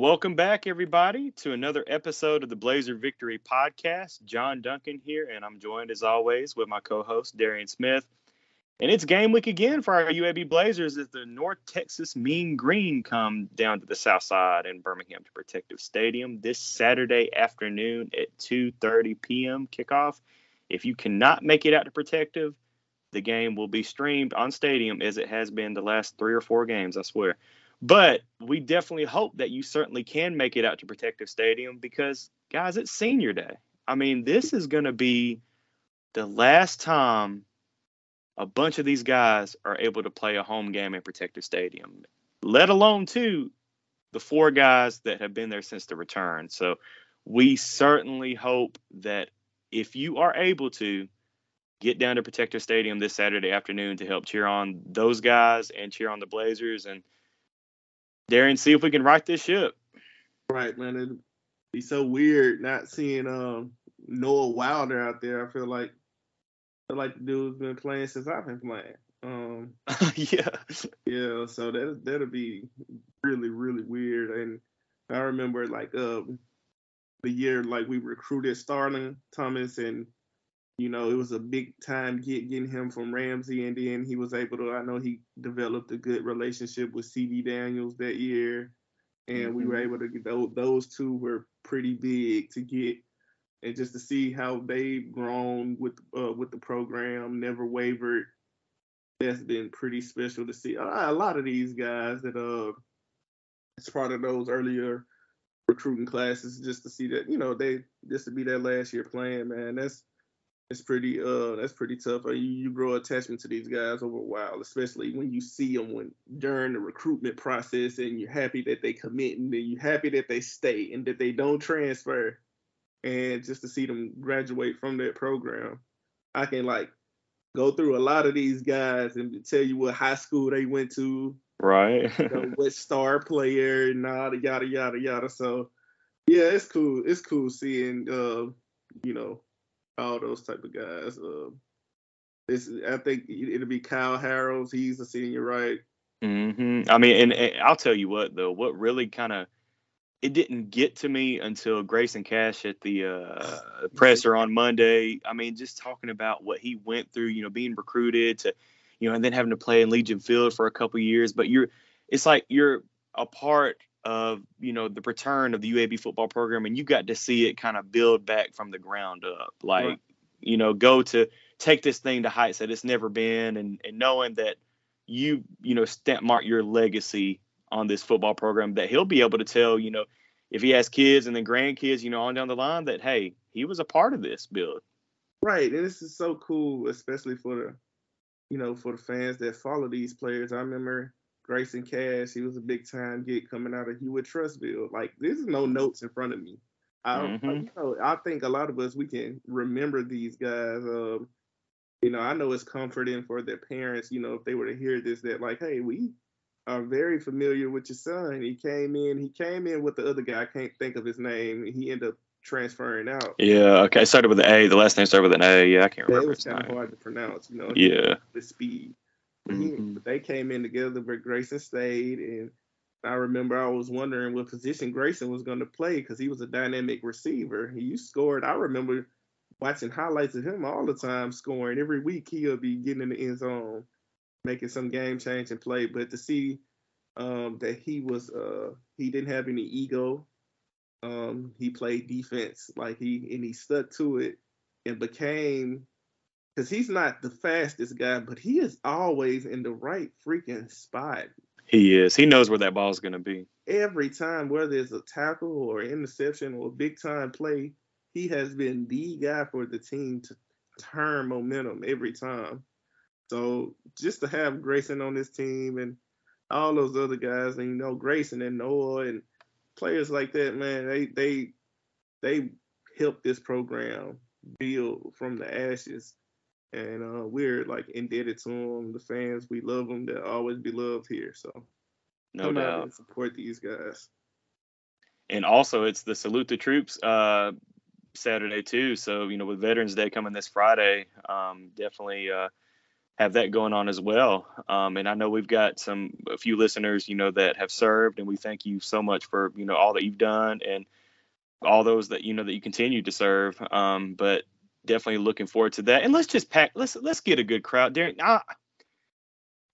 Welcome back, everybody, to another episode of the Blazer Victory Podcast. John Duncan here, and I'm joined, as always, with my co-host, Darian Smith. And it's game week again for our UAB Blazers as the North Texas Mean Green come down to the south side in Birmingham to Protective Stadium this Saturday afternoon at 2:30 p.m. kickoff. If you cannot make it out to Protective, the game will be streamed on Stadium as it has been the last 3 or 4 games, I swear. But we definitely hope that you certainly can make it out to Protective Stadium because, guys, it's senior day. I mean, this is going to be the last time a bunch of these guys are able to play a home game in Protective Stadium, let alone, too, the 4 guys that have been there since the return. So we certainly hope that if you are able to, get down to Protective Stadium this Saturday afternoon to help cheer on those guys and cheer on the Blazers and Darren, see if we can right this ship. Right, man. It'd be so weird not seeing Noah Wilder out there. I feel like the dude's been playing since I've been playing. Yeah. So that'll be really, really weird. And I remember the year we recruited Starling Thomas, and it was a big time getting him from Ramsey, and then he was able to. I know he developed a good relationship with C.D. Daniels that year, and we were able to get those two were pretty big to get, and just to see how they've grown with the program, never wavered. That's been pretty special to see. A lot of these guys that as part of those earlier recruiting classes, just to see that this would be their last year playing, man. That's pretty tough. You grow attachment to these guys over a while, especially when you see them during the recruitment process, and you're happy that they commit, and then you're happy that they stay and that they don't transfer, and just to see them graduate from that program. I can go through a lot of these guys and tell you what high school they went to, right? What star player and all the yada yada yada. So yeah, it's cool. It's cool seeing all those type of guys. I think it'll be Kyle Harrells. He's a senior, right? Mm-hmm. I mean, and I'll tell you what, though, what really it didn't get to me until Grayson Cash at the presser on Monday. I mean, just talking about what he went through, being recruited to, and then having to play in Legion Field for a couple of years. But it's like you're a part of, the return of the UAB football program, and you got to see it kind of build back from the ground up. Right. Go to take this thing to heights that it's never been, and knowing that stamp mark your legacy on this football program, that he'll be able to tell, if he has kids and then grandkids, on down the line, that, hey, he was a part of this build. Right. And this is so cool, especially for the fans that follow these players. I remember Grayson Cash, he was a big time get coming out of Hewitt Trustville. There's no notes in front of me. I think a lot of us, we can remember these guys. I know it's comforting for their parents, if they were to hear this, that hey, we are very familiar with your son. He came in with the other guy. I can't think of his name. He ended up transferring out. Yeah, okay. It started with an A. The last name started with an A. Yeah, I can't remember. It was kind of hard to pronounce, Yeah. The speed. But they came in together, but Grayson stayed, and I remember I was wondering what position Grayson was going to play because he was a dynamic receiver. He scored. I remember watching highlights of him all the time scoring. Every week he'll be getting in the end zone, making some game-changing play. But to see that he didn't have any ego. He played defense, he stuck to it and became, because he's not the fastest guy, but he is always in the right freaking spot. He is. He knows where that ball is going to be. Every time, whether it's a tackle or interception or a big time play, he has been the guy for the team to turn momentum every time. So just to have Grayson on this team and all those other guys, and Grayson and Noah and players like that, man, they helped this program build from the ashes, and we're indebted to them. The fans, we love them. They'll always be loved here. So no doubt, and support these guys. And also, it's the Salute the Troops Saturday too. So with Veterans Day coming this Friday, definitely have that going on as well. And I know we've got a few listeners, that have served, and we thank you so much for, all that you've done and all those that, that you continue to serve. But definitely looking forward to that. And let's get a good crowd. Darren,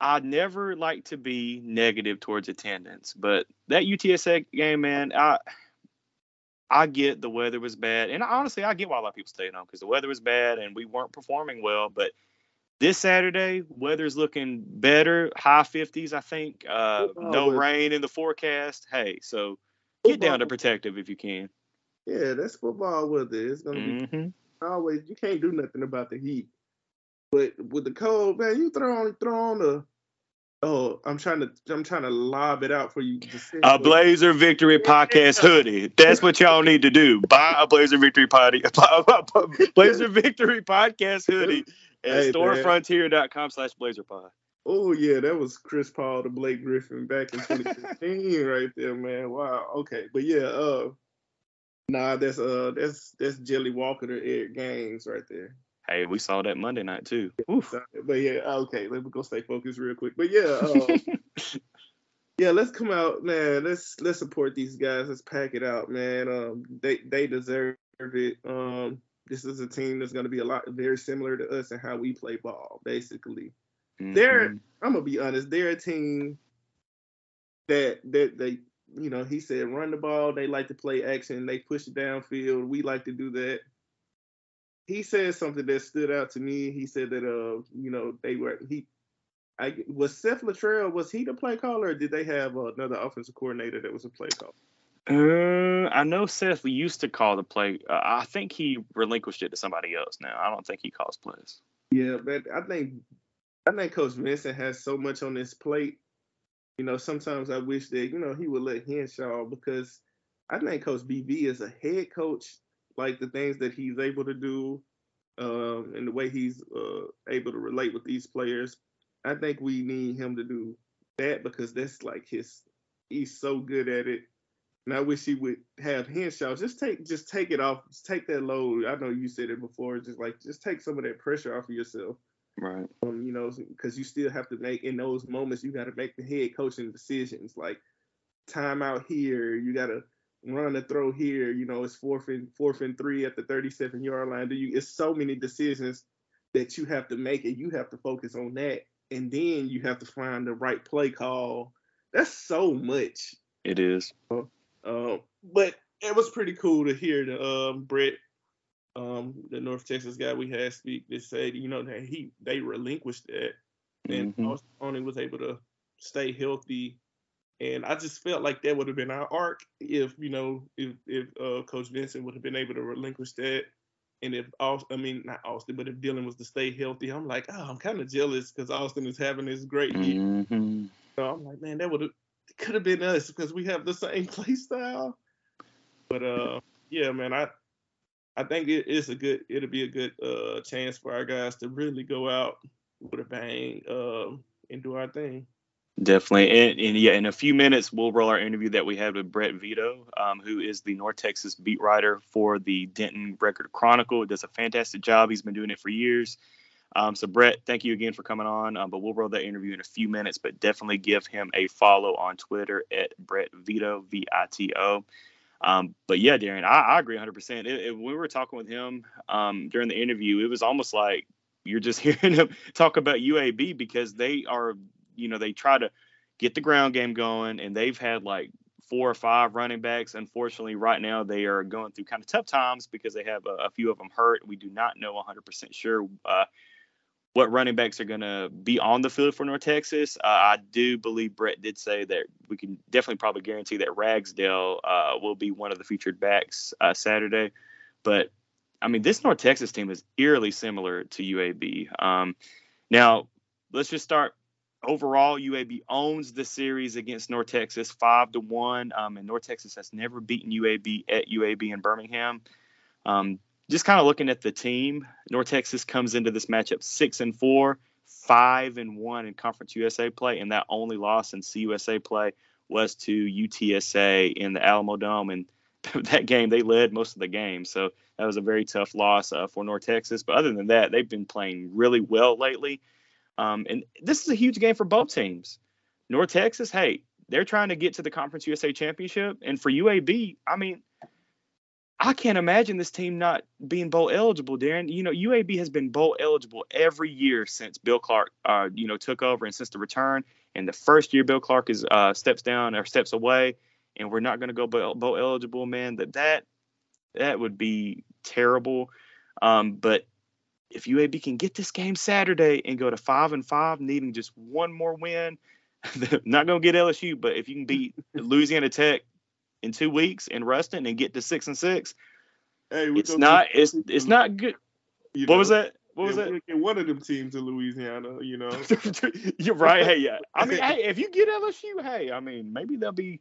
I never like to be negative towards attendance, but that UTSA game, man, I get the weather was bad. And honestly, I get why a lot of people stayed home because the weather was bad and we weren't performing well. But this Saturday, weather's looking better, high 50s, I think. No rain in the forecast. Hey, so get down to Protective if you can. Yeah, that's football weather. It's gonna be always. You can't do nothing about the heat, but with the cold, man, you throw on the. Oh, I'm trying to lob it out for you. A Blazer Victory Podcast hoodie. That's what y'all need to do. Buy a Blazer Victory Blazer Victory Podcast hoodie at storefrontier.com/blazerpod. Oh yeah, that was Chris Paul to Blake Griffin back in 2015 right there, man. Wow. Okay, but yeah, nah, that's Jelly Walker to Eric Gaines right there. Hey, we saw that Monday night too. Oof. But yeah, okay, let me go stay focused real quick. But yeah, yeah, let's come out, man. Let's support these guys. Let's pack it out, man. They deserve it. This is a team that's going to be very similar to us in how we play ball, basically. I'm gonna be honest. They're a team that they, he said run the ball. They like to play action. They push it downfield. We like to do that. He said something that stood out to me. He said that was Seth Luttrell, was he the play caller, or did they have another offensive coordinator that was a play caller? I know Seth used to call the play. I think he relinquished it to somebody else now. I don't think he calls plays. Yeah, but I think Coach Vincent has so much on his plate. Sometimes I wish that, he would let Henshaw, because I think Coach BB is a head coach. Like the things that he's able to do, and the way he's able to relate with these players, I think we need him to do that, because that's like he's so good at it. And I wish he would have Henshaw just take it off, just take that load. I know you said it before, just take some of that pressure off of yourself. Right. Because you still have to make, in those moments, you got to make the head coaching decisions, like timeout here, you got to run a throw here, it's fourth and 3 at the 37-yard line. It's so many decisions that you have to make, and you have to focus on that, and then you have to find the right play call. That's so much. It is. But it was pretty cool to hear the Brett, the North Texas guy we had speak, that said, that they relinquished that, and Austin was able to stay healthy. And I just felt like that would have been our arc if Coach Vincent would have been able to relinquish that. And if not Austin, but if Dylan was to stay healthy, I'm like, I'm kind of jealous because Austin is having this great year. So I'm like, man, could have been us because we have the same play style. But yeah, man, I think it'll be a good chance for our guys to really go out with a bang and do our thing. Definitely. And yeah, in a few minutes, we'll roll our interview that we had with Brett Vito, who is the North Texas beat writer for the Denton Record-Chronicle. He does a fantastic job. He's been doing it for years. So, Brett, thank you again for coming on. But we'll roll that interview in a few minutes. But definitely give him a follow on Twitter at Brett Vito, Vito. But yeah, Darren, I agree 100%. When we were talking with him during the interview, it was almost like you're just hearing him talk about UAB, because they are – they try to get the ground game going, and they've had like 4 or 5 running backs. Unfortunately, right now they are going through kind of tough times because they have a few of them hurt. We do not know 100% sure what running backs are going to be on the field for North Texas. I do believe Brett did say that we can definitely probably guarantee that Ragsdale will be one of the featured backs Saturday. But, this North Texas team is eerily similar to UAB. Now, let's just start. Overall, UAB owns the series against North Texas 5-1, and North Texas has never beaten UAB at UAB in Birmingham. Just kind of looking at the team, North Texas comes into this matchup 6-4, 5-1 in Conference USA play, and that only loss in CUSA play was to UTSA in the Alamo Dome, and that game they led most of the game, so that was a very tough loss for North Texas. But other than that, they've been playing really well lately. And this is a huge game for both teams. North Texas, hey, they're trying to get to the Conference USA Championship. And for UAB, I mean, I can't imagine this team not being bowl eligible, Darren. UAB has been bowl eligible every year since Bill Clark, took over and since the return. And the first year Bill Clark is steps down or steps away, and we're not going to go bowl eligible, man. That would be terrible. But if UAB can get this game Saturday and go to 5-5, needing just one more win, not going to get LSU, but if you can beat Louisiana Tech in 2 weeks in Ruston and get to 6-6, hey, it's not good. What was that? What was that? Get one of them teams in Louisiana, You're right. Hey, yeah. I mean, hey, if you get LSU, hey, I mean, maybe they'll be,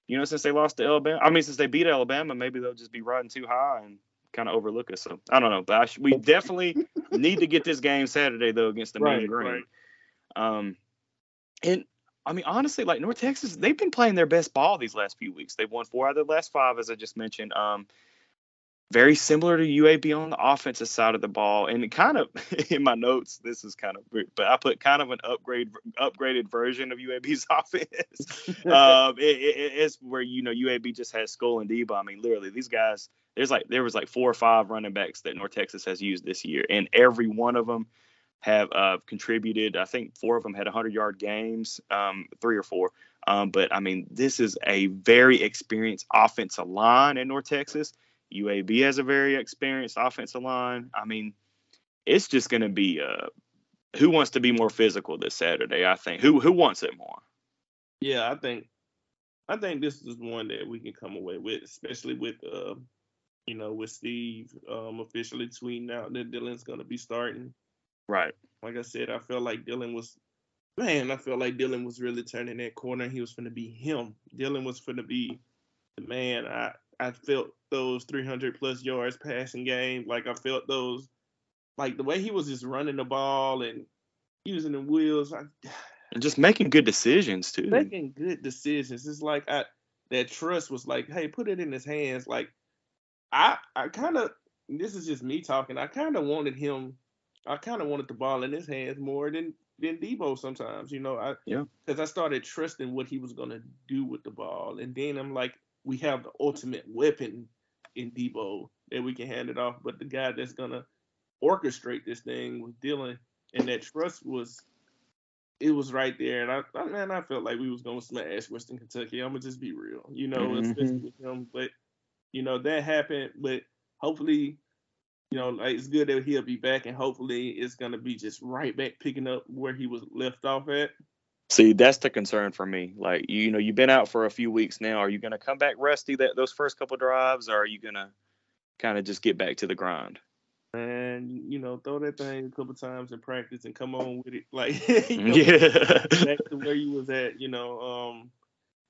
since they lost to Alabama. I mean, since they beat Alabama, maybe they'll just be riding too high and kind of overlook us. So I don't know, but we definitely need to get this game Saturday though against the Mean Green. Right. And I mean, honestly, like North Texas, they've been playing their best ball these last few weeks. They've won 4 out of the last 5, as I just mentioned. Very similar to UAB on the offensive side of the ball, and kind of in my notes, this is kind of weird, but I put kind of an upgraded version of UAB's offense. It's where UAB just has Skull and Debo. I mean, literally, these guys. There was 4 or 5 running backs that North Texas has used this year, and every one of them have contributed. I think 4 of them had 100-yard games, 3 or 4. But I mean, this is a very experienced offensive line in North Texas. UAB has a very experienced offensive line. I mean, it's just going to be who wants to be more physical this Saturday. I think who wants it more. Yeah, I think this is one that we can come away with, especially with with Steve officially tweeting out that Dylan's going to be starting. Right. Like I said, I felt like Dylan was really turning that corner. He was going to be him. Dylan was going to be the man. I felt those 300-plus yards passing game. Like, I felt those, like, the way he was just running the ball and using the wheels. And just making good decisions, too. Making good decisions. It's like that trust was like, hey, put it in his hands. Like, I kind of, this is just me talking, I kind of wanted the ball in his hands more than Debo sometimes, because I started trusting what he was going to do with the ball. And then I'm like, we have the ultimate weapon in Debo that we can hand it off. But the guy that's going to orchestrate this thing was Dylan. And that trust was right there. And I felt like we was going to smash Western Kentucky. I'm going to just be real, especially with him. But, that happened. But hopefully, like, it's good that he'll be back. And hopefully it's going to be just right back picking up where he was left off at. See, that's the concern for me. Like, you've been out for a few weeks now. Are you going to come back rusty those first couple drives, or are you going to kind of just get back to the grind? And, throw that thing a couple times in practice and come on with it. Like, back to where you was at,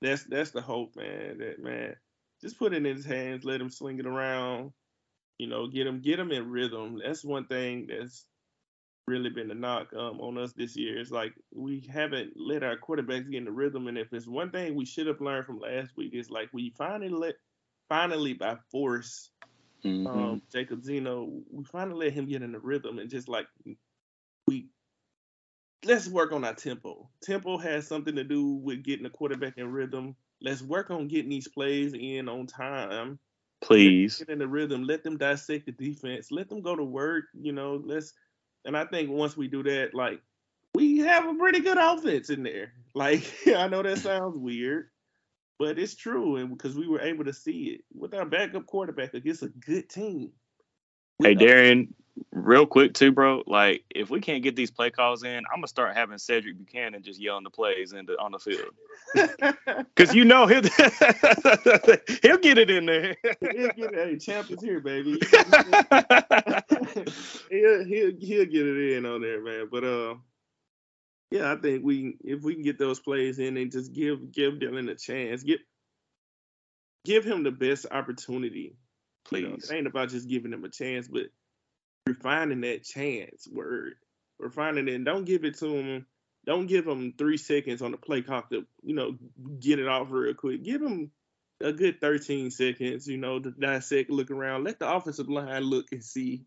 that's the hope, man. Just put it in his hands, let him swing it around, get him in rhythm. That's one thing that's really been a knock on us this year. It's like we haven't let our quarterbacks get in the rhythm, and if it's one thing we should have learned from last week, it's like we finally by force, Jacob Zeno, we finally let him get in the rhythm, and just like let's work on our tempo. Tempo has something to do with getting the quarterback in rhythm. Let's work on getting these plays in on time. Please. Get in the rhythm. Let them dissect the defense. Let them go to work. And I think once we do that, like, we have a pretty good offense in there. Like, I know that sounds weird, but it's true. And because we were able to see it with our backup quarterback against a good team. Hey, Darian, real quick too, bro. Like, if we can't get these play calls in, I'm gonna start having Cedric Buchanan just yelling the plays on the field, because he'll get it in there. He'll get it. Hey, champ is here, baby. he'll get it in on there, man. But yeah, I think if we can get those plays in and just give Dylan a chance, give him the best opportunity. Please. It ain't about just giving him a chance, but refining that chance word. Refining it, and don't give it to him. Don't give him 3 seconds on the play clock to, get it off real quick. Give him a good 13 seconds, to dissect, look around. Let the offensive line look and see.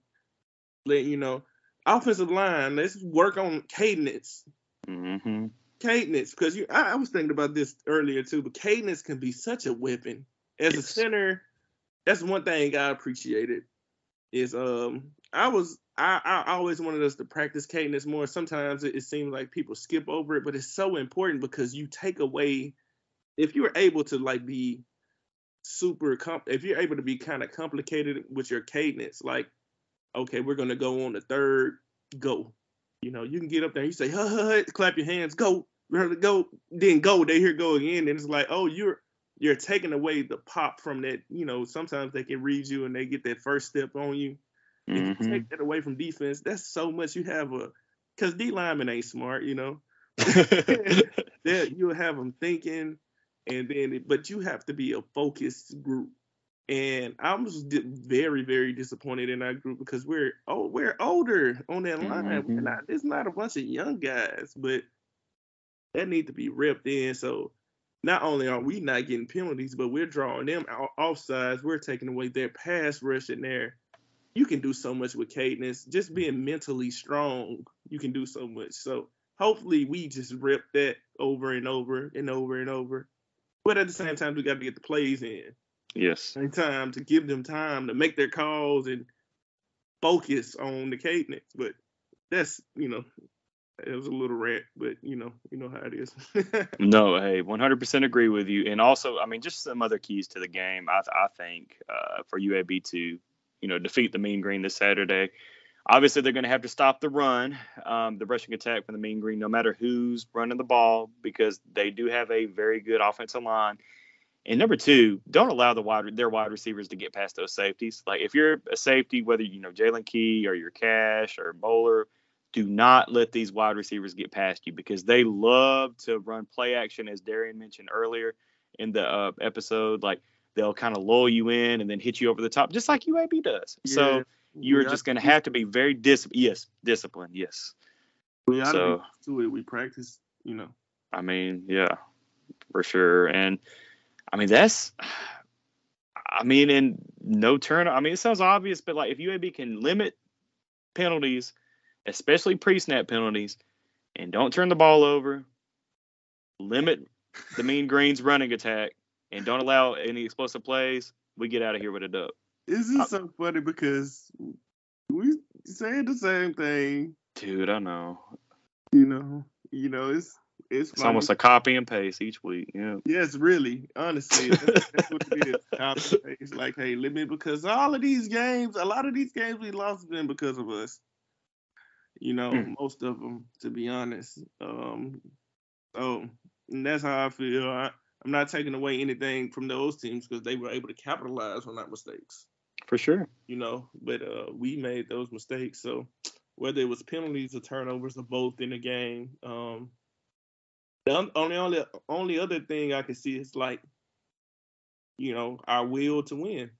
offensive line, let's work on cadence. Mm-hmm. Cadence, because I was thinking about this earlier too, but cadence can be such a weapon. As a center, that's one thing I appreciated. Is I always wanted us to practice cadence more. Sometimes it seems like people skip over it, but it's so important because you take away, if you're able to like be if you're able to be kind of complicated with your cadence, like, okay, we're gonna go on the third, go. You know, you can get up there, you say, clap your hands, go, go, then go. They here go again, and it's like, oh, you're taking away the pop from that. You know, sometimes they can read you and they get that first step on you. Mm-hmm. If you take that away from defense, that's so much. You have because D linemen ain't smart, you know. You'll have them thinking, and then, but you have to be a focused group. And I was very, very disappointed in that group because we're older on that line. Mm-hmm. It's not a bunch of young guys, but that need to be repped in. So not only are we not getting penalties, but we're drawing them offsides. We're taking away their pass rush in there. You can do so much with cadence. Just being mentally strong, you can do so much. So hopefully we just rep that over and over and over and over. But at the same time, we got to get the plays in. Yes. Time to give them time to make their calls and focus on the cadence. But that's, it was a little rant, but you know how it is. No, hey, 100% agree with you. And also, I mean, just some other keys to the game, I think, for UAB to, defeat the Mean Green this Saturday. Obviously, they're going to have to stop the run, the rushing attack from the Mean Green, no matter who's running the ball, because they do have a very good offensive line. And number two, don't allow their wide receivers to get past those safeties. Like, if you're a safety, whether Jalen Key or your Cash or Bowler, do not let these wide receivers get past you because they love to run play action, as Darian mentioned earlier in the episode. Like, they'll kind of lull you in and then hit you over the top, just like UAB does. Yeah, so you're just going to have to be very disciplined. Yes. We ought to be to it. We practice, I mean, yeah, for sure. And I mean, in no turn. I mean, it sounds obvious, but like if UAB can limit penalties, especially pre-snap penalties, and don't turn the ball over, limit the Mean Green's running attack, and don't allow any explosive plays, we get out of here with a dub. This is so funny because we saying the same thing. Dude, I know. It's almost a copy and paste each week. Yeah. Yes, really. Honestly, that's what it is. Copy and paste. Like, hey, limit, because a lot of these games we lost them because of us. Most of them, to be honest. And that's how I feel. I'm not taking away anything from those teams because they were able to capitalize on our mistakes. For sure. But we made those mistakes. So whether it was penalties or turnovers or both in the game, the only other thing I can see is like, our will to win.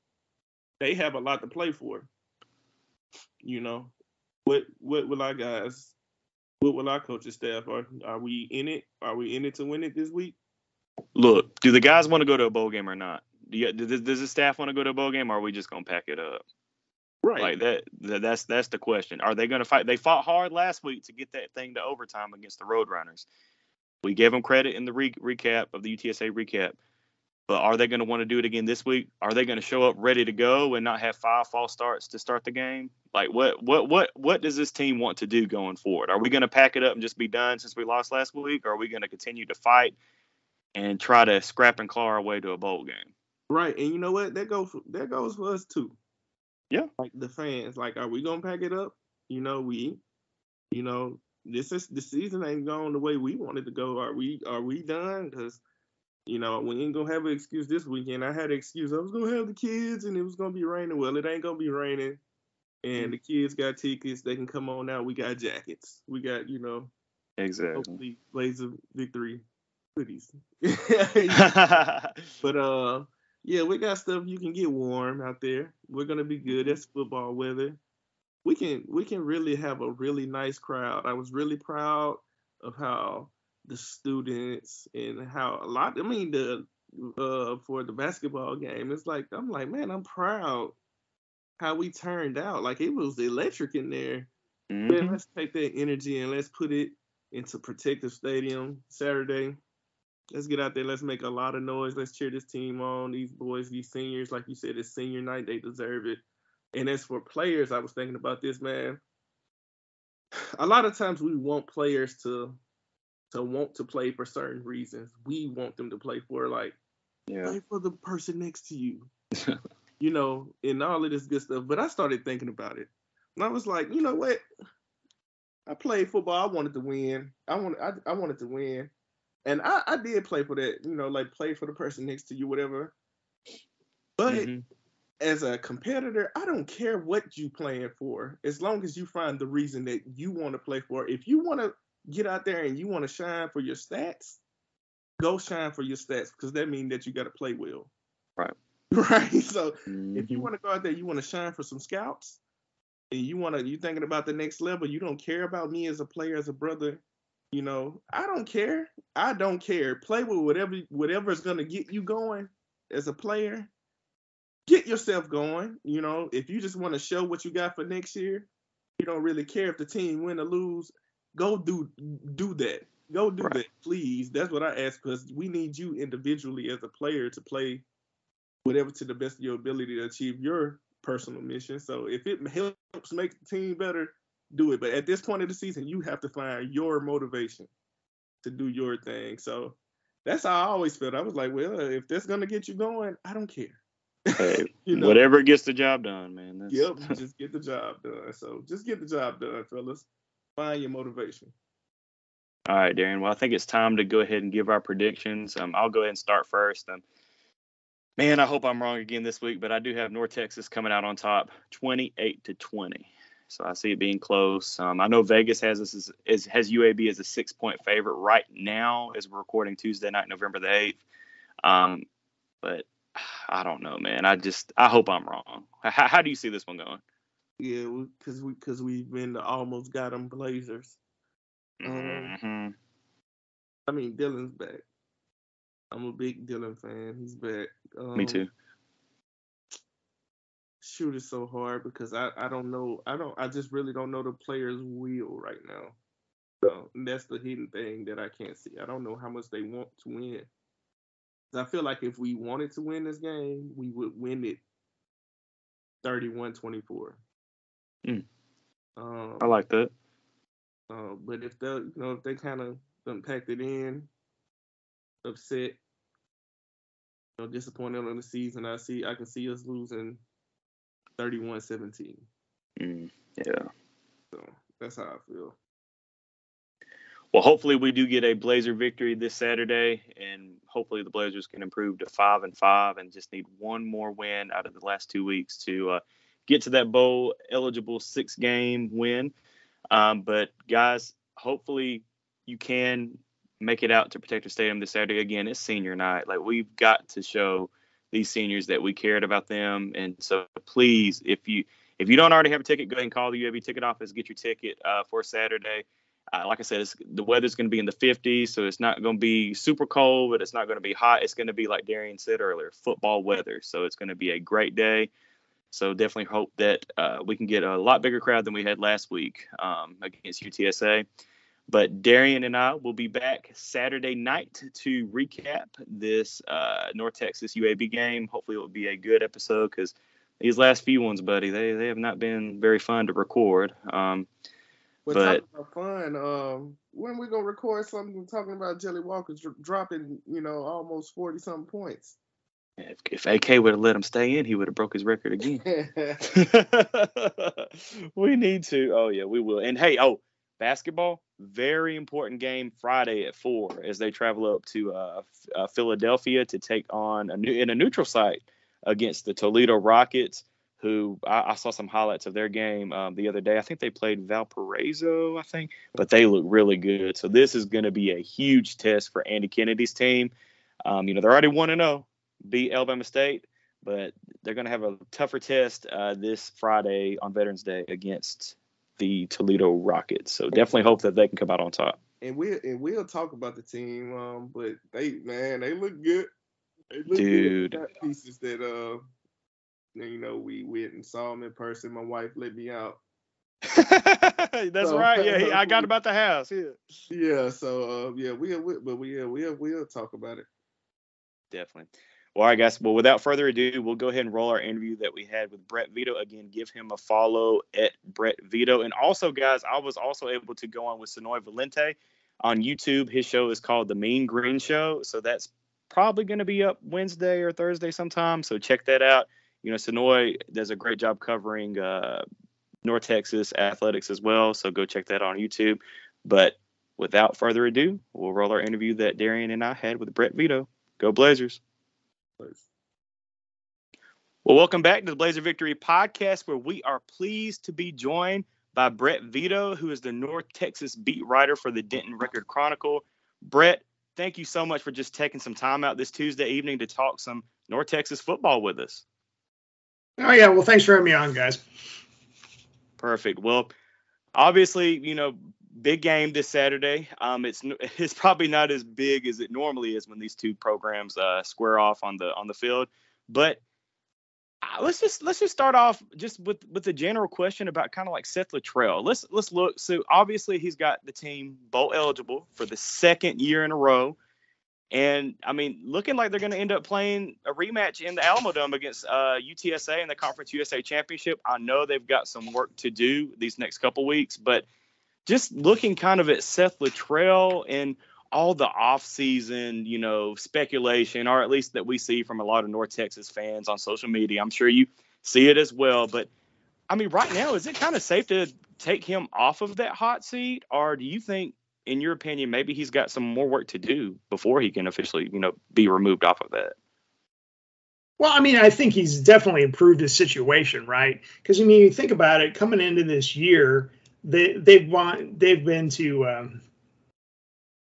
They have a lot to play for. What will our guys? What will our coaching staff? Are we in it? Are we in it to win it this week? Look, do the guys want to go to a bowl game or not? Does the staff want to go to a bowl game, or are we just gonna pack it up? Right. Like that's the question. Are they gonna fight? They fought hard last week to get that thing to overtime against the Roadrunners. We gave them credit in the recap of the UTSA recap. But are they going to want to do it again this week? Are they going to show up ready to go and not have 5 false starts to start the game? Like, what does this team want to do going forward? Are we going to pack it up and just be done since we lost last week? Or are we going to continue to fight and try to scrap and claw our way to a bowl game? Right. And you know what? That goes for us too. Yeah. Like the fans. Like, are we going to pack it up? The season ain't going the way we wanted to go. Are we done? Because we ain't gonna have an excuse this weekend. I had an excuse. I was gonna have the kids and it was gonna be raining. Well, it ain't gonna be raining. And the kids got tickets. They can come on out. We got jackets. We got, exactly. Hopefully Blazer Victory hoodies. But yeah, we got stuff you can get warm out there. We're gonna be good. That's football weather. We can really have a really nice crowd. I was really proud of how the students and how for the basketball game, it's like, I'm like, man, I'm proud how we turned out. Like, it was electric in there. Man, let's take that energy and let's put it into Protective Stadium Saturday. Let's get out there. Let's make a lot of noise. Let's cheer this team on. These boys, these seniors, like you said, it's senior night. They deserve it. And as for players, I was thinking about this, man. A lot of times we want players to want to play for certain reasons. We want them to play for play for the person next to you, and all of this good stuff. But I started thinking about it, and I was like, you know what? I played football. I wanted to win. I wanted to win, and I did play for that. Like play for the person next to you, whatever. But as a competitor, I don't care what you playing for, as long as you find the reason that you want to play for. If you want to get out there and you want to shine for your stats, go shine for your stats, because that means that you got to play well. Right. Right. So if you want to go out there, you want to shine for some scouts, and you thinking about the next level, you don't care about me as a player, as a brother, I don't care. I don't care. Play with whatever's going to get you going as a player. Get yourself going. If you just want to show what you got for next year, you don't really care if the team win or lose. Go do that. Go do that, please. That's what I ask, because we need you individually as a player to play whatever to the best of your ability to achieve your personal mission. So if it helps make the team better, do it. But at this point of the season, you have to find your motivation to do your thing. So that's how I always felt. I was like, well, if that's going to get you going, I don't care. Hey, whatever gets the job done, man. Yep, just get the job done. So just get the job done, fellas. Find your motivation. All right, Darren. Well, I think it's time to go ahead and give our predictions. I'll go ahead and start first. Man, I hope I'm wrong again this week, but I do have North Texas coming out on top, 28-20. So I see it being close. I know Vegas has UAB as a 6-point favorite right now as we're recording Tuesday night, November the 8th. But I don't know, man. I hope I'm wrong. How do you see this one going? Yeah, because we've been the almost got them Blazers. I mean, Dylan's back. I'm a big Dylan fan. He's back. Me too. Shoot, it's so hard because I don't know. I just really don't know the players' will right now. So that's the hidden thing that I can't see. I don't know how much they want to win. I feel like if we wanted to win this game, we would win it 31-24. I like that. But if they kind of packed it in, upset, disappointed on the season, I can see us losing 31-17. Yeah. So that's how I feel. Well, hopefully we do get a Blazer victory this Saturday, and hopefully the Blazers can improve to 5-5 and just need one more win out of the last 2 weeks to get to that bowl eligible 6-game win. But guys, hopefully you can make it out to Protective Stadium this Saturday. Again, it's senior night. Like, we've got to show these seniors that we cared about them. And so please, if you don't already have a ticket, go ahead and call the UAB ticket office, get your ticket for Saturday. Like I said, the weather's going to be in the 50s, so it's not going to be super cold, but it's not going to be hot. It's going to be, like Darian said earlier, football weather. So it's going to be a great day. So definitely hope that we can get a lot bigger crowd than we had last week against UTSA. But Darian and I will be back Saturday night to recap this North Texas UAB game. Hopefully it will be a good episode, because these last few ones, buddy, they have not been very fun to record. But talking about fun, when we gonna record something talking about Jelly Walker dropping, almost 40-something points? If AK would have let him stay in, he would have broke his record again. We need to. Oh yeah, we will. And hey, basketball, very important game Friday at 4 as they travel up to Philadelphia to take on in a neutral site against the Toledo Rockets, who I saw some highlights of their game the other day. I think they played Valparaiso, but they look really good. So this is going to be a huge test for Andy Kennedy's team. They're already 1-0, beat Alabama State, but they're going to have a tougher test this Friday on Veterans Day against the Toledo Rockets. So definitely hope that they can come out on top. And we'll talk about the team, but they look good. They look Dude. good. Pieces that we went and saw them in person. My wife let me out That's right. Yeah, I got about the house. Yeah. Yeah. So we'll talk about it. Definitely. Well, all right, guys. Well, without further ado, we'll go ahead and roll our interview that we had with Brett Vito. Again, give him a follow at Brett Vito. And also, guys, I was also able to go on with Sonoy Valente on YouTube. His show is called The Mean Green Show. So that's probably going to be up Wednesday or Thursday sometime. So check that out. Sonoy does a great job covering North Texas athletics as well. So go check that out on YouTube. But without further ado, we'll roll our interview that Darian and I had with Brett Vito. Go Blazers. Well, welcome back to the Blazer Victory Podcast, where we are pleased to be joined by Brett Vito, who is the North Texas beat writer for the Denton Record-Chronicle. Brett, thank you so much for just taking some time out this Tuesday evening to talk some North Texas football with us. Oh, yeah. Well, thanks for having me on, guys. Perfect. Well, obviously, big game this Saturday. It's probably not as big as it normally is when these two programs square off on the field. But let's just start off just with the general question about kind of like Seth Luttrell. Let's look. So obviously he's got the team bowl eligible for the second year in a row. And, I mean, looking like they're going to end up playing a rematch in the Alamodome against UTSA in the Conference USA Championship. I know they've got some work to do these next couple weeks, but just looking kind of at Seth Luttrell and all the offseason, speculation, or at least that we see from a lot of North Texas fans on social media. I'm sure you see it as well. But, I mean, right now, is it kind of safe to take him off of that hot seat? Or do you think, in your opinion, maybe he's got some more work to do before he can officially, be removed off of that? Well, I mean, I think he's definitely improved his situation, right? Because, I mean, you think about it, coming into this year, they've been to,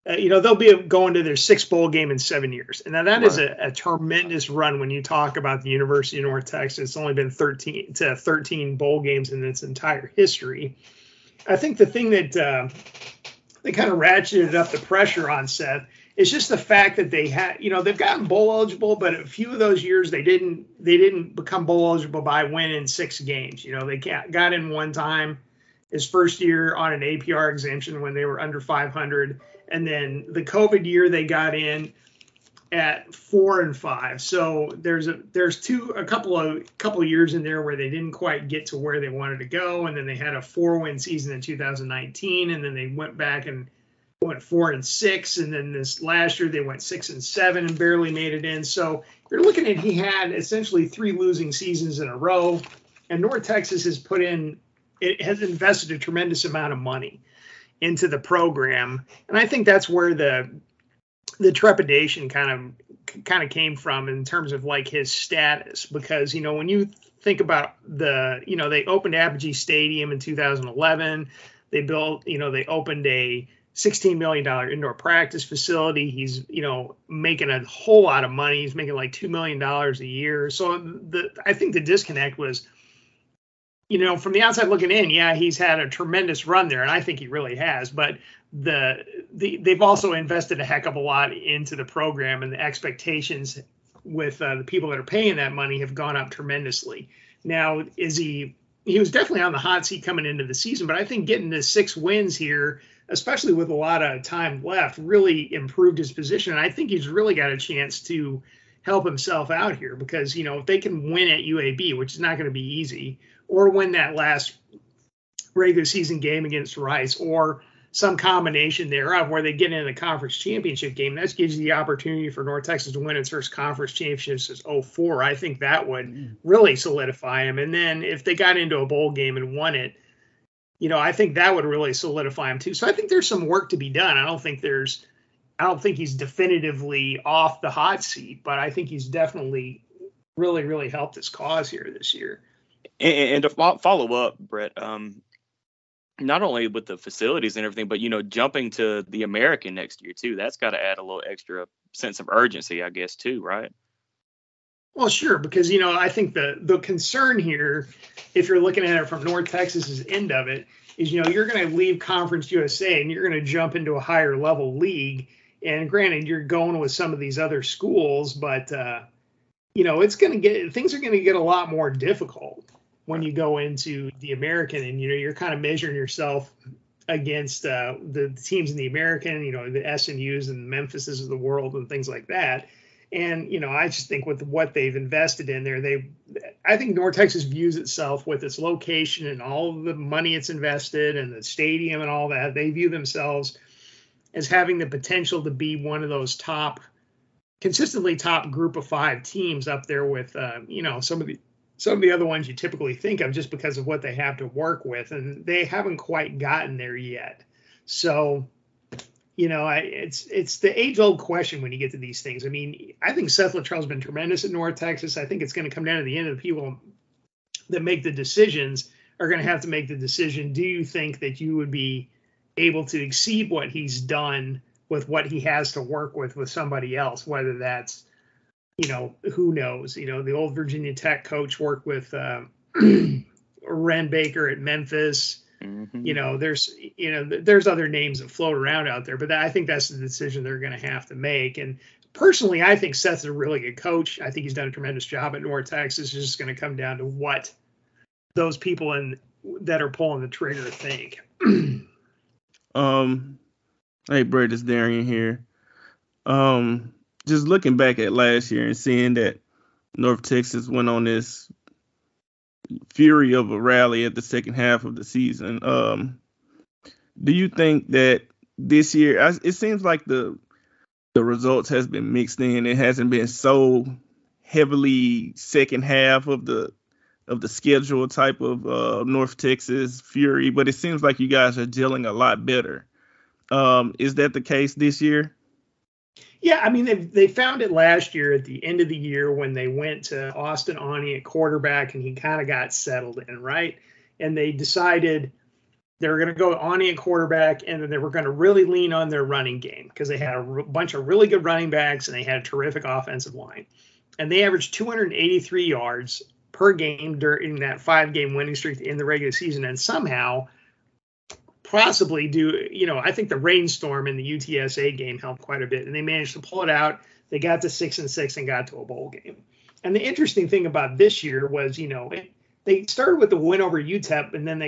they'll be going to their sixth bowl game in 7 years. And now that is a tremendous run when you talk about the University of North Texas. It's only been 13 bowl games in its entire history. I think the thing that they kind of ratcheted up the pressure on Seth is just the fact that they had, they've gotten bowl eligible, but a few of those years they didn't become bowl eligible by winning 6 games. They got in one time his first year on an APR exemption when they were under 500. And then the COVID year they got in at 4-5. So there's a couple of years in there where they didn't quite get to where they wanted to go, and then they had a 4-win season in 2019, and then they went back and went 4-6, and then this last year they went 6-7 and barely made it in. So you're looking at he had essentially 3 losing seasons in a row, and North Texas has invested a tremendous amount of money into the program, and I think that's where the trepidation kind of came from in terms of like his status, because when you think about they opened Apogee Stadium in 2011, they opened a $16 million indoor practice facility. He's making a whole lot of money. He's making like $2 million a year. So I think the disconnect was, from the outside looking in, yeah, he's had a tremendous run there, and I think he really has. But they've also invested a heck of a lot into the program, and the expectations with the people that are paying that money have gone up tremendously. Now, he was definitely on the hot seat coming into the season, but I think getting to 6 wins here, especially with a lot of time left, really improved his position. And I think he's really got a chance to help himself out here, because, if they can win at UAB, which is not going to be easy, or win that last regular season game against Rice, or some combination thereof where they get in the conference championship game, that gives you the opportunity for North Texas to win its first conference championship since 2004. I think that would really solidify him. And then if they got into a bowl game and won it, I think that would really solidify him too. So I think there's some work to be done. I don't think he's definitively off the hot seat, but I think he's definitely really, really helped his cause here this year. And to follow up, Brett, not only with the facilities and everything, but, jumping to the American next year, too, that's got to add a little extra sense of urgency, I guess, too, right? Well, sure, because, I think the concern here, if you're looking at it from North Texas's end of it, is, you're going to leave Conference USA and you're going to jump into a higher level league. And granted, you're going with some of these other schools, but, things are going to get a lot more difficult when you go into the American, and you're kind of measuring yourself against the teams in the American, the SMUs and Memphises of the world and things like that. And I just think with what they've invested in there, I think North Texas views itself with its location and all of the money it's invested and the stadium and all that. They view themselves as having the potential to be one of those consistently top group of 5 teams up there with some of the other ones you typically think of, just because of what they have to work with, and they haven't quite gotten there yet. So, it's the age-old question when you get to these things. I mean, I think Seth Luttrell's been tremendous at North Texas. I think it's going to come down to the end of the people that make the decisions are going to have to make the decision. Do you think that you would be able to exceed what he's done with what he has to work with somebody else, whether that's, who knows, the old Virginia Tech coach worked with Ren Baker at Memphis. Mm-hmm. There's other names that float around out there, but I think that's the decision they're going to have to make. And personally, I think Seth's a really good coach. I think he's done a tremendous job at North Texas. It's just going to come down to what those people that are pulling the trigger think. Hey, Brett, it's Darian here. Just looking back at last year and seeing that North Texas went on this fury of a rally at the second half of the season. Do you think that this year, it seems like the results has been mixed in. It hasn't been so heavily second half of the schedule type of North Texas fury, but it seems like you guys are gelling a lot better. Is that the case this year? Yeah, I mean, they found it last year at the end of the year when they went to Austin Aune at quarterback, and he kind of got settled in, right? And they decided they were going to go Aune at quarterback, and then they were going to really lean on their running game because they had a bunch of really good running backs, and they had a terrific offensive line. And they averaged 283 yards per game during that 5-game winning streak in the regular season, and somehow possibly I think the rainstorm in the UTSA game helped quite a bit, and they managed to pull it out. They got to 6-6 and got to a bowl game. And the interesting thing about this year was, they started with the win over UTEP, and then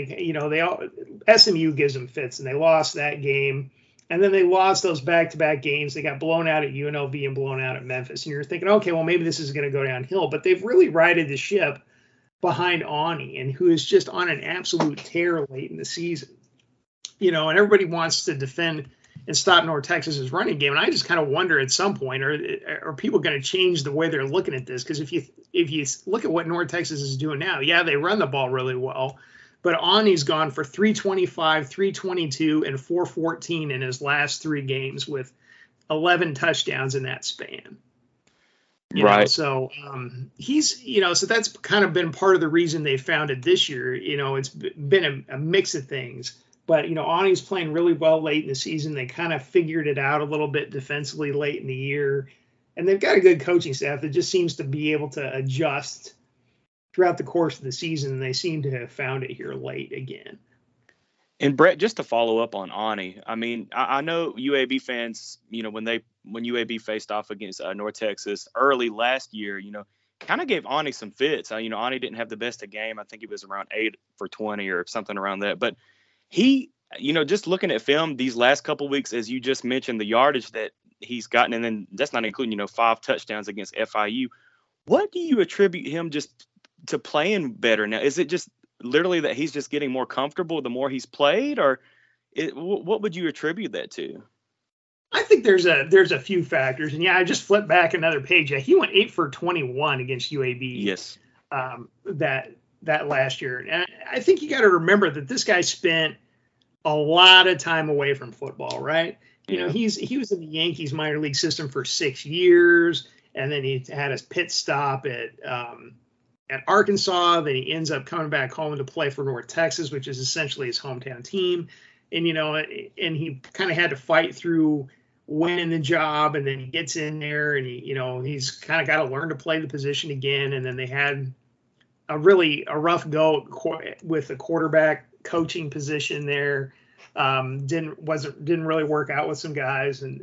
SMU gives them fits, and they lost that game. And then they lost those back-to-back games. They got blown out at UNLV and blown out at Memphis. And you're thinking, okay, well, maybe this is going to go downhill. But they've really righted the ship behind Aune, and who is just on an absolute tear late in the season. And everybody wants to defend and stop North Texas's running game. And I just kind of wonder at some point, are people going to change the way they're looking at this? Because if you look at what North Texas is doing now, yeah, they run the ball really well, but Aune's gone for 325, 322, and 414 in his last 3 games with 11 touchdowns in that span. Right. So he's, so that's kind of been part of the reason they found it this year. It's been a mix of things. But, Aune's playing really well late in the season. They kind of figured it out a little bit defensively late in the year. And they've got a good coaching staff that just seems to be able to adjust throughout the course of the season. And they seem to have found it here late again. And Brett, just to follow up on Aune, I mean, I know UAB fans, when UAB faced off against North Texas early last year, kind of gave Aune some fits. Aune didn't have the best of game. I think he was around 8 for 20 or something around that. But he, just looking at film these last couple of weeks, as you just mentioned, the yardage that he's gotten, and then that's not including, 5 touchdowns against FIU. What do you attribute him just to playing better now? Is it just literally that he's just getting more comfortable the more he's played, or what would you attribute that to? I think there's a few factors, and I just flipped back another page. Yeah, he went 8 for 21 against UAB. Yes. That last year. And I think you got to remember that this guy spent a lot of time away from football, right? Yeah. He was in the Yankees minor league system for 6 years, and then he had his pit stop at Arkansas. Then he ends up coming back home to play for North Texas, which is essentially his hometown team. And, and he kind of had to fight through winning the job, and then he gets in there and he's kind of got to learn to play the position again. And then they had a rough go with the quarterback coaching position there. Didn't really work out with some guys, and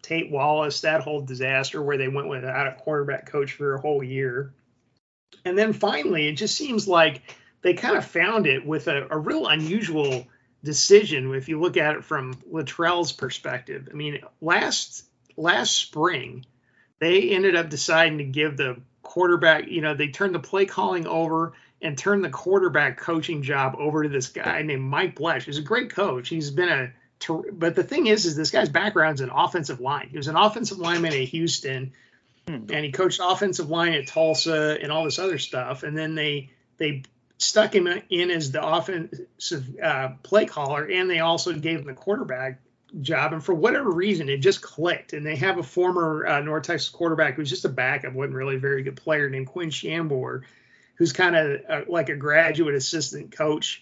Tate Wallace, that whole disaster where they went without a quarterback coach for a whole year. And then finally, it just seems like they kind of found it with a real unusual decision if you look at it from Luttrell's perspective. I mean, last spring, they ended up deciding to give the quarterback, they turned the play calling over and turned the quarterback coaching job over to this guy named Mike Blesh. He's a great coach. He's been but the thing is this guy's background's in offensive line. He was an offensive lineman at Houston, and he coached offensive line at Tulsa and all this other stuff. And then they stuck him in as the offensive play caller, and they also gave him the quarterback job. And for whatever reason, it just clicked. And they have a former North Texas quarterback who's just a backup, wasn't really a very good player, named Quinn Shambor, who's kind of like a graduate assistant coach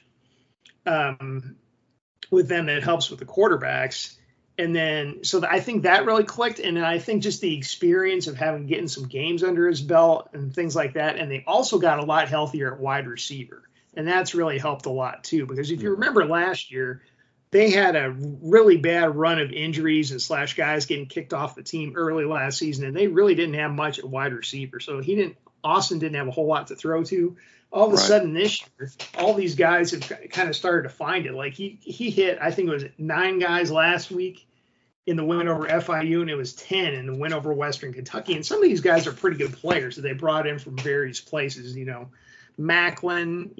with them that helps with the quarterbacks. And then, so I think that really clicked. And then I think just the experience of getting some games under his belt and things like that. And they also got a lot healthier at wide receiver. And that's really helped a lot too, because if you remember last year, they had a really bad run of injuries and / guys getting kicked off the team early last season. And they really didn't have much at wide receiver. So Austin didn't have a whole lot to throw to. All of a sudden this year, all these guys have kind of started to find it. Like he hit, I think it was 9 guys last week in the win over FIU, and it was 10 in the win over Western Kentucky. And some of these guys are pretty good players that they brought in from various places. Macklin,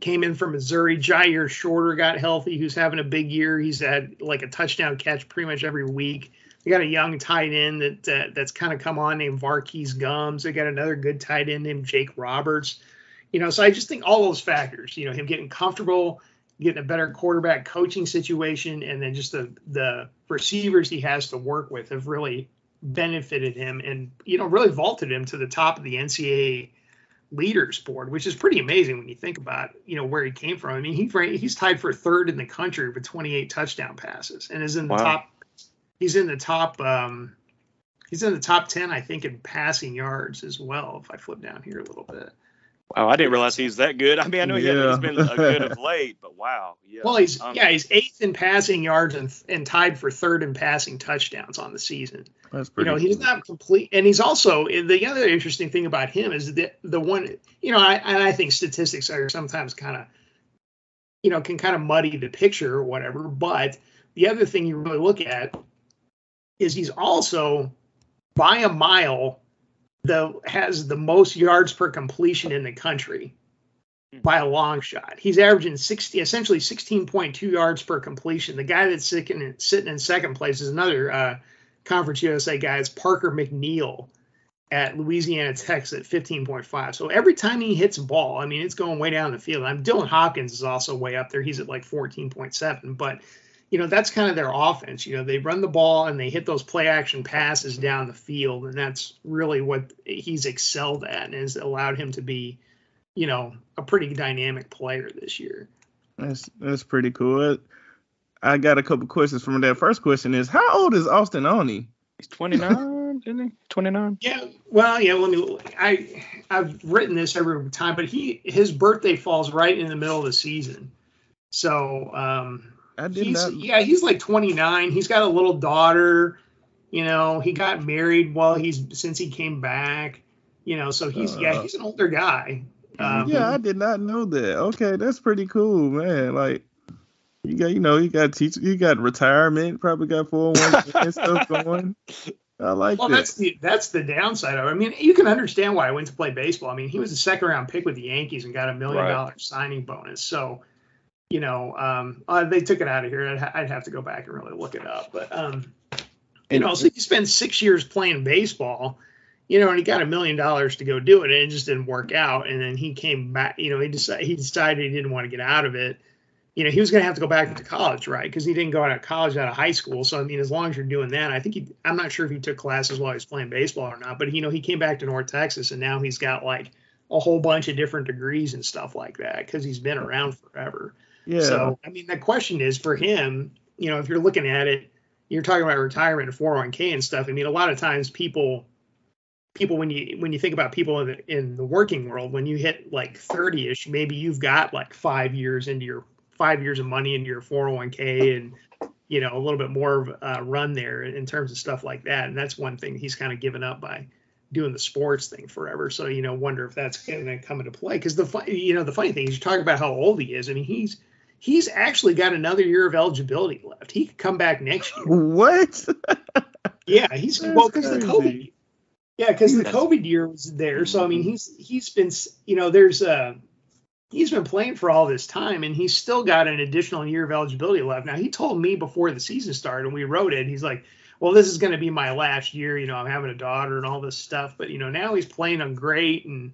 came in from Missouri. Jair Shorter got healthy, who's having a big year. He's had like a touchdown catch pretty much every week. They got a young tight end that's kind of come on named Varkey's Gums. They got another good tight end named Jake Roberts. So I just think all those factors, him getting comfortable, getting a better quarterback coaching situation, and then just the receivers he has to work with have really benefited him and, really vaulted him to the top of the NCAA leaders board, which is pretty amazing when you think about, where he came from. I mean, he's tied for 3rd in the country with 28 touchdown passes and is in the top. He's in the top 10, I think, in passing yards as well, if I flip down here a little bit. Wow, I didn't realize he's that good. I mean, I know he's been good of late, but wow. Yeah. Well, he's 8th in passing yards and tied for 3rd in passing touchdowns on the season. That's pretty cool. He's not complete. And he's also, the other interesting thing about him is that the one, I think statistics are sometimes kind of, can kind of muddy the picture or whatever. But the other thing you really look at is he's also, by a mile, has the most yards per completion in the country by a long shot. He's averaging essentially 16.2 yards per completion. The guy that's sitting in second place is another Conference USA guy. It's Parker McNeil at Louisiana Tech's at 15.5. So every time he hits a ball, I mean, it's going way down the field. Dylan Hopkins is also way up there. He's at like 14.7. But that's kind of their offense. They run the ball and they hit those play action passes down the field. And that's really what he's excelled at and has allowed him to be, a pretty dynamic player this year. That's pretty cool. I got a couple questions from that. First question is, how old is Austin Oney? He's 29, isn't he? 29? Yeah. Well, yeah, I've written this every time, but his birthday falls right in the middle of the season. So, he's like 29. He's got a little daughter. He got married since he came back. So he's an older guy. I did not know that. Okay, that's pretty cool, man. Like you got teach, you got retirement, probably got 401 and stuff going. I like that. That's the downside of it. I mean, you can understand why I went to play baseball. I mean, he was a 2nd-round pick with the Yankees and got $1 million signing bonus. So. They took it out of here. I'd have to go back and really look it up. But, so you spend 6 years playing baseball, and he got $1 million to go do it, and it just didn't work out. And then he came back, he decided he didn't want to get out of it. He was going to have to go back to college, right? Because he didn't go out of college out of high school. So, I mean, as long as you're doing that, I'm not sure if he took classes while he was playing baseball or not. But, he came back to North Texas, and now he's got, like, a whole bunch of different degrees and stuff like that because he's been around forever. Yeah. So, I mean, the question is for him, if you're looking at it, you're talking about retirement and 401k and stuff. I mean, a lot of times people when you think about people in the working world, when you hit like 30ish, maybe you've got like 5 years of money into your 401k and, a little bit more of a run there in terms of stuff like that. And that's one thing he's kind of given up by doing the sports thing forever. So, wonder if that's going to come into play. Because the funny thing is, you talk about how old he is. I mean, he's actually got another year of eligibility left. He could come back next year. What? Yeah, because the COVID. Yeah, because the COVID year was there. So I mean, he's been he's been playing for all this time, and he's still got an additional year of eligibility left. Now, he told me before the season started, and we wrote it. He's like, well, this is going to be my last year. I'm having a daughter and all this stuff. But, now he's playing on great. And,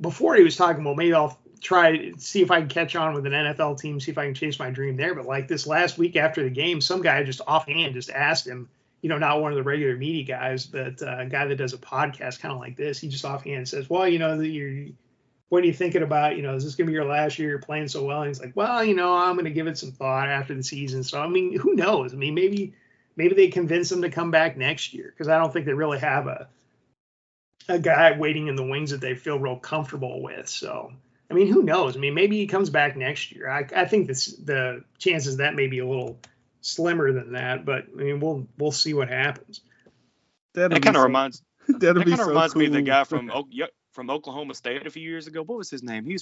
before he was talking, well, maybe I'll try to see if I can catch on with an NFL team, see if I can chase my dream there. But like this last week after the game, some guy just offhand just asked him, not one of the regular media guys, but a guy that does a podcast kind of like this. He just offhand says, well, what are you thinking about? Is this going to be your last year? You're playing so well. And he's like, well, I'm going to give it some thought after the season. So, I mean, who knows? I mean, maybe they convince him to come back next year, because I don't think they really have a guy waiting in the wings that they feel real comfortable with. So, I mean, who knows? I mean, maybe he comes back next year. I think the chances of that may be a little slimmer than that, but I mean, we'll see what happens. That kind of reminds me cool. of the guy from Oklahoma State a few years ago. What was his name? He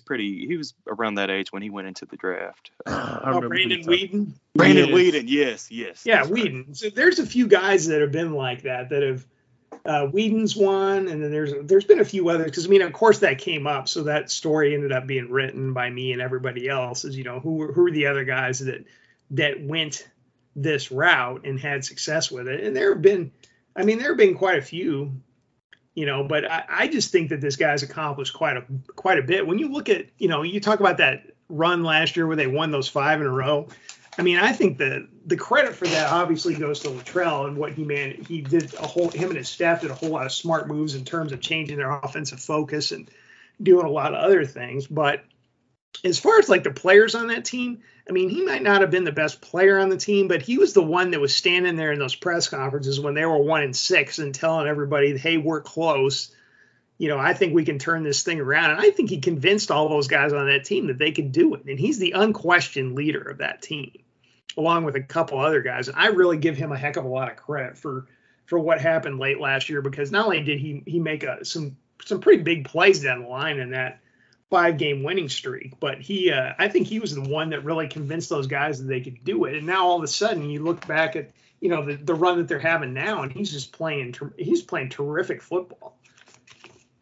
was around that age when he went into the draft. Brandon Weeden. Brandon Weeden, yes. Yeah, Weeden. Right. So there's a few guys that have been like that have. Weeden's one, and then there's been a few others, because I mean, of course, that came up. So that story ended up being written by me and everybody else. Is who were the other guys that went this route and had success with it? And there have been quite a few. But I just think that this guy's accomplished quite a bit. When you look at, you talk about that run last year where they won those 5 in a row. I mean, I think the credit for that obviously goes to Luttrell and what he did him and his staff did a whole lot of smart moves in terms of changing their offensive focus and doing a lot of other things. But as far as like the players on that team, I mean, he might not have been the best player on the team, but he was the one that was standing there in those press conferences when they were 1-6 and telling everybody, hey, we're close. I think we can turn this thing around. And I think he convinced all those guys on that team that they could do it. And he's the unquestioned leader of that team, along with a couple other guys. And I really give him a heck of a lot of credit for what happened late last year, because not only did he make some pretty big plays down the line in that 5-game winning streak, but I think he was the one that really convinced those guys that they could do it. And now all of a sudden you look back at the run that they're having now, and he's just playing terrific football.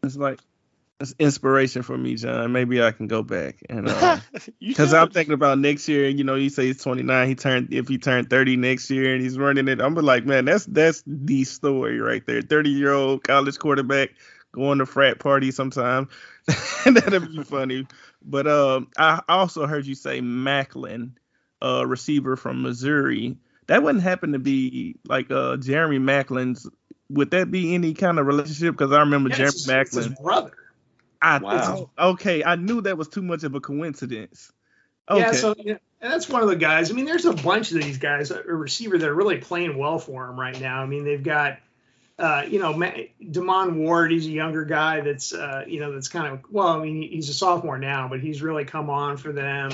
It's inspiration for me, John. Maybe I can go back and because I'm thinking about next year. You say he's 29. If he turned 30 next year and he's running it, I'm like, man, that's the story right there. 30-year-old college quarterback going to frat party sometime. That'd be funny. But I also heard you say Macklin, receiver from Missouri. That wouldn't happen to be like Jeremy Macklin's. Would that be any kind of relationship? Because I remember Jeremy Macklin. His brother. Wow. Okay, I knew that was too much of a coincidence. Okay. Yeah, so and that's one of the guys. I mean, there's a bunch of these guys, a receiver, that are really playing well for him right now. I mean, they've got, Damon Ward. He's a younger guy that's, that's kind of, well, I mean, he's a sophomore now, but he's really come on for them.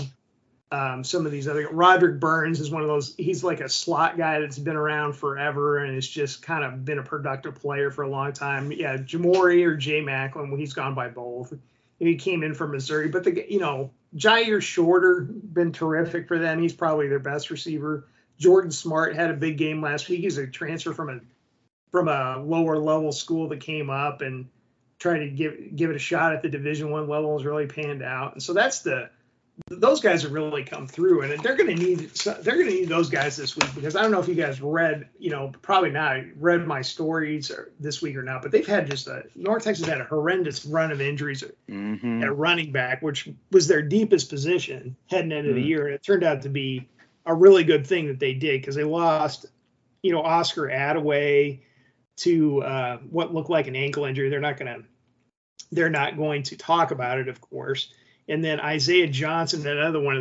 Some of these other, Roderick Burns is one of those. He's like a slot guy that's been around forever and has just kind of been a productive player for a long time. Yeah, Jamori or Jay Macklin, well, he's gone by both. He came in from Missouri, but Jair Shorter been terrific for them. He's probably their best receiver. Jordan Smart had a big game last week. He's a transfer from a lower level school that came up and tried to give it a shot at the Division I level. Has really panned out, and so those guys have really come through, and they're going to need those guys this week, because I don't know if you guys read, probably not read my stories this week or not, but they've had North Texas had a horrendous run of injuries at running back, which was their deepest position heading into the year. And it turned out to be a really good thing that they did, because they lost, Oscar Attaway to what looked like an ankle injury. They're not going to talk about it, of course. And then Isaiah Johnson, another one of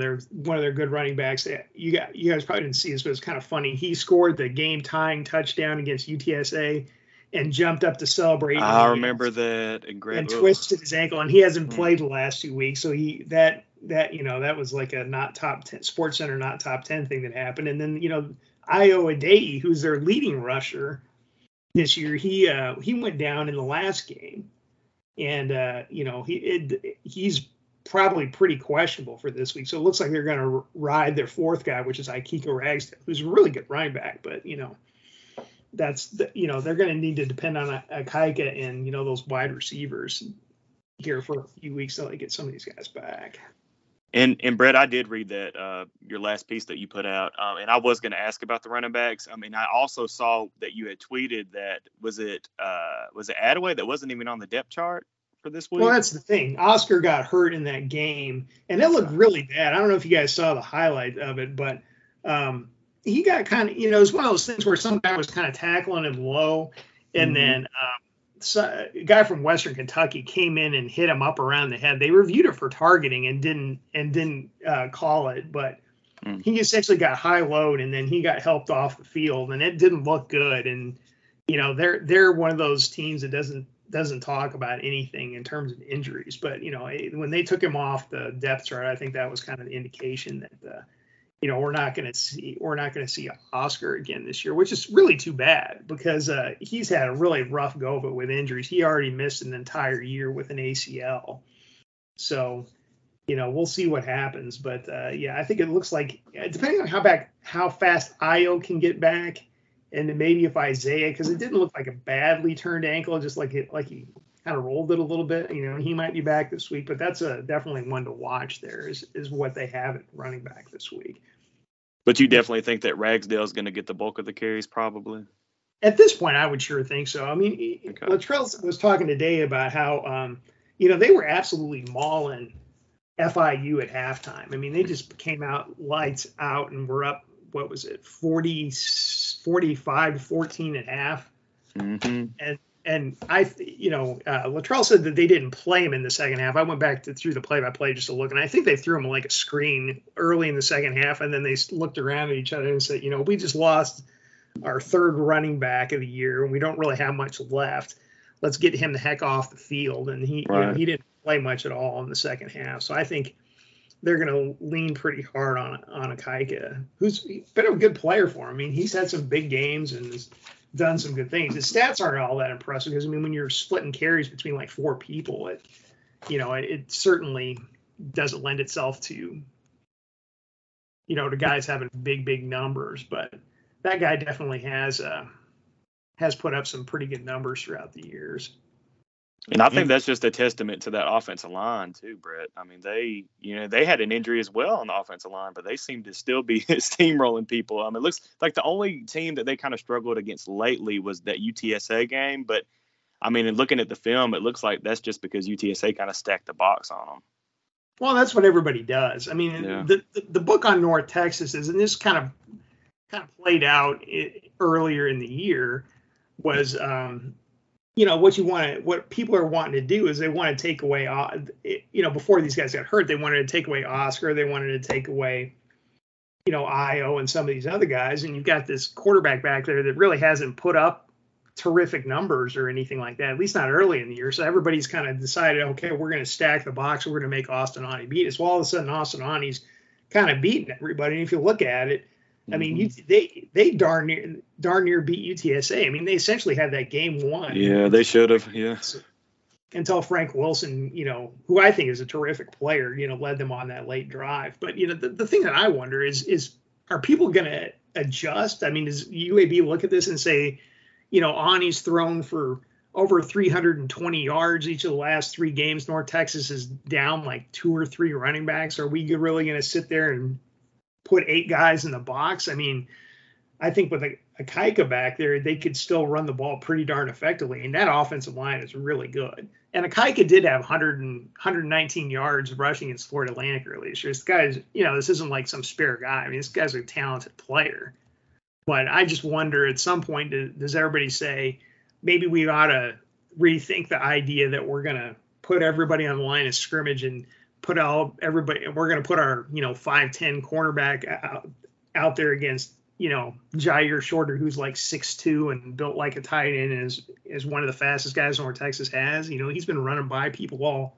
their good running backs. You guys probably didn't see this, but it's kind of funny. He scored the game-tying touchdown against UTSA and jumped up to celebrate. I remember that. And twisted his ankle, and he hasn't played the last 2 weeks. So that was like a not top 10 Sports Center, not top 10 thing that happened. And then Io Adei, who's their leading rusher, this year. He went down in the last game, and he's probably pretty questionable for this week. So it looks like they're going to ride their fourth guy, which is Ikiko Ragsdale, who's a really good running back. But they're going to need to depend on Akaika and those wide receivers here for a few weeks until they get some of these guys back. And Brett, I did read that your last piece that you put out, and I was going to ask about the running backs. I mean, I also saw that you had tweeted that was it Attaway that wasn't even on the depth chart for this week? Well, that's the thing. Oscar got hurt in that game, and it looked really bad. I don't know if you guys saw the highlight of it, but he got kind of, it was one of those things where some guy was kind of tackling him low, and then a guy from Western Kentucky came in and hit him up around the head. They reviewed it for targeting and didn't call it, but he essentially got high load, and then he got helped off the field, and it didn't look good. And they're one of those teams that doesn't talk about anything in terms of injuries. But when they took him off the depth chart, I think that was kind of the indication that we're not going to see Oscar again this year, which is really too bad because he's had a really rough go of it with injuries. He already missed an entire year with an ACL. So, we'll see what happens. But I think it looks like, depending on how fast Io can get back, and then maybe if Isaiah, because it didn't look like a badly turned ankle, just like he kind of rolled it a little bit. He might be back this week, but that's definitely one to watch. There is what they have at running back this week. But you definitely think that Ragsdale is going to get the bulk of the carries, probably? At this point, I would sure think so. I mean, okay. Latrell was talking today about how, they were absolutely mauling FIU at halftime. I mean, they just came out lights out and were up, 45-14 at half. Mm-hmm. And Latrell said that they didn't play him in the second half. I went back through the play-by-play just to look, and I think they threw him like a screen early in the second half, and then they looked around at each other and said, we just lost our third running back of the year, and we don't really have much left. Let's get him the heck off the field. And he didn't play much at all in the second half. So I think they're going to lean pretty hard on Akaika, who's been a good player for him. I mean, he's had some big games and has done some good things. His stats aren't all that impressive because, when you're splitting carries between like four people, it certainly doesn't lend itself to, to guys having big numbers. But that guy definitely has put up some pretty good numbers throughout the years. And I think that's just a testament to that offensive line too, Brett. I mean, they had an injury as well on the offensive line, but they seem to still be steamrolling people. I mean, it looks like the only team that they kind of struggled against lately was that UTSA game. But I mean, in looking at the film, it looks like that's just because UTSA kind of stacked the box on them. Well, that's what everybody does. I mean, the book on North Texas is, and this kind of played out earlier in the year, was what people are wanting to do is they want to take away, before these guys got hurt, they wanted to take away Oscar, they wanted to take away, Io and some of these other guys, and you've got this quarterback back there that really hasn't put up terrific numbers or anything like that, at least not early in the year. So everybody's kind of decided, okay, we're going to stack the box, we're going to make Austin-Ani beat us. Well, all of a sudden, Austin-Ani's kind of beating everybody, and if you look at it, I mean, they darn near beat UTSA. I mean, they essentially had that game won. Yeah, they should have. Yeah. Until Frank Wilson, who I think is a terrific player, led them on that late drive. But the thing that I wonder is are people going to adjust? I mean, does UAB look at this and say, Ani's thrown for over 320 yards each of the last three games. North Texas is down like 2 or 3 running backs. Are we really going to sit there and put 8 guys in the box? I mean, I think with a Akaika back there, they could still run the ball pretty darn effectively, and that offensive line is really good. And Akaika did have 119 yards rushing against Florida Atlantic earlier this year. This guy's, this isn't like some spare guy. I mean, this guy's a talented player. But I just wonder at some point, does everybody say maybe we ought to rethink the idea that we're going to put everybody on the line of scrimmage and put everybody, we're going to put our 5'10" cornerback out there against Jair Shorter, who's like 6'2" and built like a tight end and is one of the fastest guys North Texas has. He's been running by people all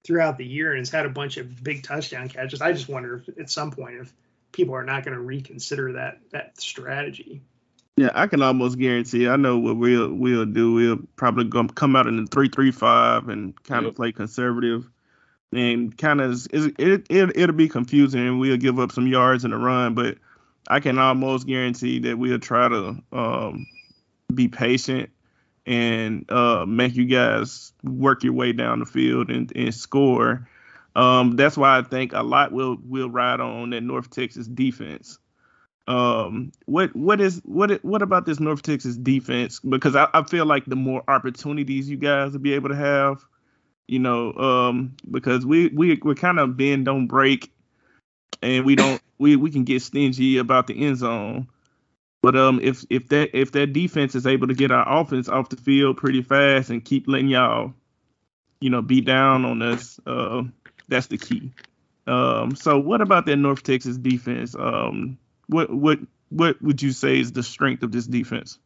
throughout the year and has had a bunch of big touchdown catches. I just wonder if at some point if people are not going to reconsider that strategy. Yeah, I can almost guarantee. I know what we'll do. We'll probably come out in the 3-3-5 and kind of play conservative, and kind of it'll be confusing, and we'll give up some yards in the run. But I can almost guarantee that we'll try to be patient and make you guys work your way down the field and score. That's why I think a lot will ride on that North Texas defense. What about this North Texas defense? Because I feel like the more opportunities you guys will be able to have, because we're kind of bend don't break, and we can get stingy about the end zone. But if that defense is able to get our offense off the field pretty fast and keep letting y'all, beat down on us, that's the key. So what about that North Texas defense? What would you say is the strength of this defense?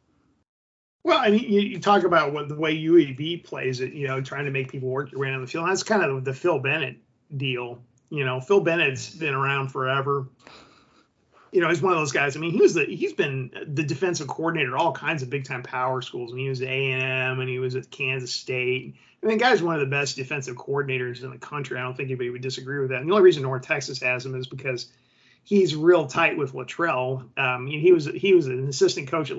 Well, I mean, you talk about the way UAB plays it, trying to make people work your way on the field. That's kind of the Phil Bennett deal. Phil Bennett's been around forever. He's one of those guys. I mean, he's been the defensive coordinator at all kinds of big time power schools. I mean, he was at A&M and he was at Kansas State. I mean, the guy's one of the best defensive coordinators in the country. I don't think anybody would disagree with that. And the only reason North Texas has him is because he's real tight with Luttrell. He was an assistant coach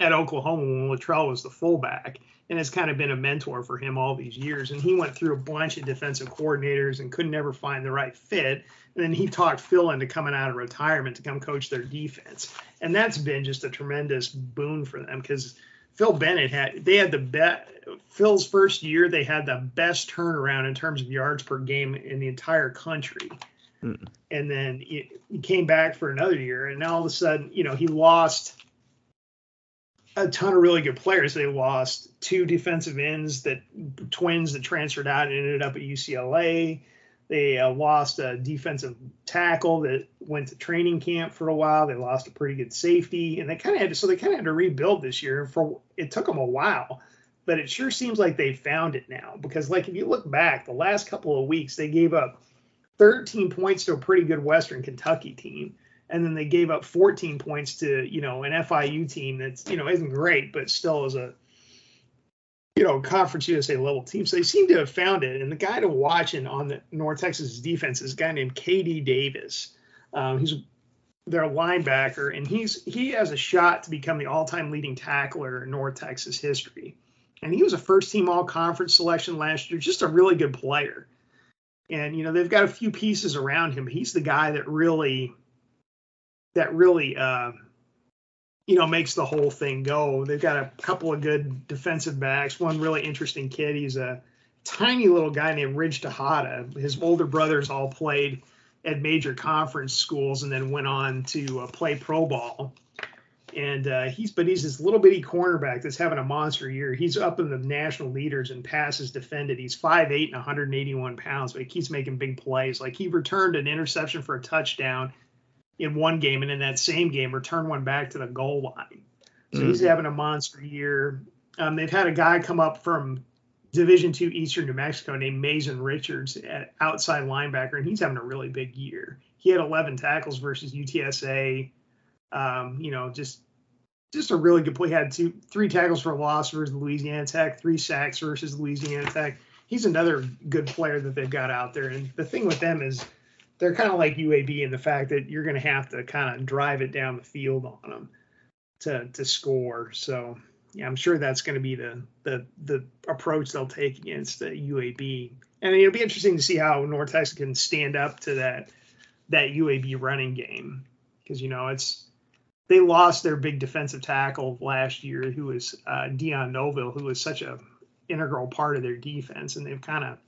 at Oklahoma when Luttrell was the fullback, and has kind of been a mentor for him all these years. And he went through a bunch of defensive coordinators and could never find the right fit. And then he talked Phil into coming out of retirement to come coach their defense. And that's been just a tremendous boon for them, because Phil Bennett had the best. Phil's first year, they had the best turnaround in terms of yards per game in the entire country. And then he came back for another year, and now all of a sudden, he lost a ton of really good players. They lost two defensive ends, twins that transferred out and ended up at UCLA. They lost a defensive tackle that went to training camp for a while. They lost a pretty good safety, and they kind of had to rebuild this year. It took them a while, but it sure seems like they found it now, because if you look back the last couple of weeks, they gave up 13 points to a pretty good Western Kentucky team. And then they gave up 14 points to, an FIU team that's, isn't great, but still is a, Conference USA level team. So they seem to have found it. And the guy to watch on the North Texas defense is a guy named KD Davis. He's their linebacker, and he has a shot to become the all-time leading tackler in North Texas history. And he was a first-team all-conference selection last year, just a really good player. And, they've got a few pieces around him. He's the guy that really makes the whole thing go. They've got a couple of good defensive backs. One really interesting kid. He's a tiny little guy named Ridge Tejada. His older brothers all played at major conference schools and then went on to play pro ball. And he's this little bitty cornerback that's having a monster year. He's up in the national leaders in passes defended. He's 5'8" and 181 pounds, but he keeps making big plays. Like, he returned an interception for a touchdown in one game, and in that same game returned one back to the goal line. So he's having a monster year. They've had a guy come up from Division II Eastern New Mexico named Mason Richards at outside linebacker, and he's having a really big year. He had 11 tackles versus UTSA. Just a really good play. He had 3 tackles for a loss versus Louisiana Tech, 3 sacks versus Louisiana Tech. He's another good player that they've got out there. And the thing with them is they're kind of like UAB in the fact that you're going to have to kind of drive it down the field on them to score. So, yeah, I'm sure that's going to be the approach they'll take against the UAB. And it'll be interesting to see how North Texas can stand up to that UAB running game, because, they lost their big defensive tackle last year, who was Dion Noville, who was such a integral part of their defense, and they've kind of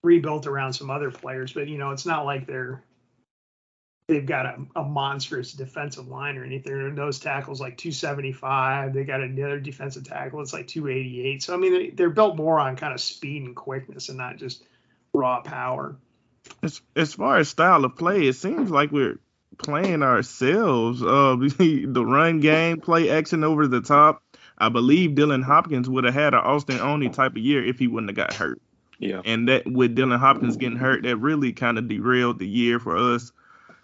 rebuilt around some other players. But, it's not like they've got a monstrous defensive line or anything. Those tackles like 275. They got another defensive tackle. It's like 288. So, I mean, they're built more on kind of speed and quickness and not just raw power. As far as style of play, it seems like we're playing ourselves. The run game, play action over the top. I believe Dylan Hopkins would have had an Austin Oney type of year if he wouldn't have got hurt. Yeah. And that, with Dylan Hopkins getting hurt, that really kind of derailed the year for us.